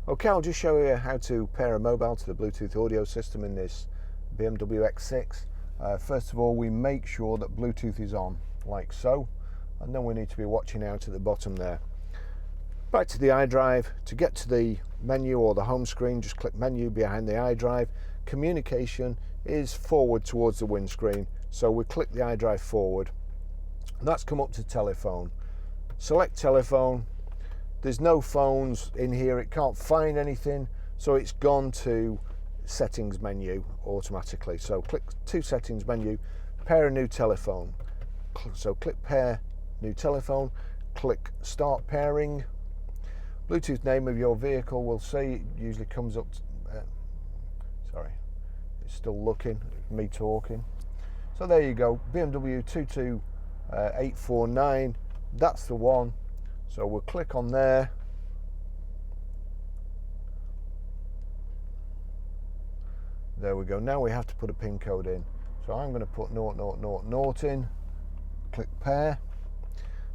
Okay, I'll just show you how to pair a mobile to the Bluetooth audio system in this BMW X6. First of all, we make sure that Bluetooth is on, like so, and then we need to be watching out at the bottom there. Back to the iDrive. To get to the menu or the home screen, just click menu behind the iDrive. Communication is forward towards the windscreen, so we click the iDrive forward. And that's come up to telephone. Select telephone. There's no phones in here, it can't find anything, so it's gone to settings menu automatically. So click to settings menu, pair a new telephone. So click pair new telephone, click start pairing. Bluetooth name of your vehicle, we'll see, it usually comes up, sorry, it's still looking, me talking. So there you go, BMW 22849, that's the one. So we'll click on there. There we go. Now we have to put a PIN code in. So I'm going to put 0000 in. Click pair.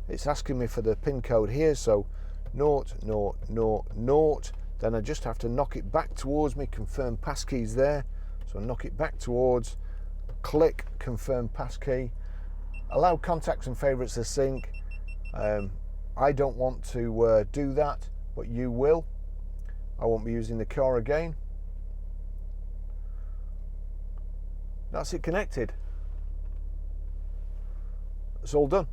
It's asking me for the PIN code here. So 0000. Then I just have to knock it back towards me. Confirm passkeys there. So knock it back towards. Click confirm passkey. Allow contacts and favorites to sync. I don't want to do that, but you will. I won't be using the car again. That's it connected. It's all done.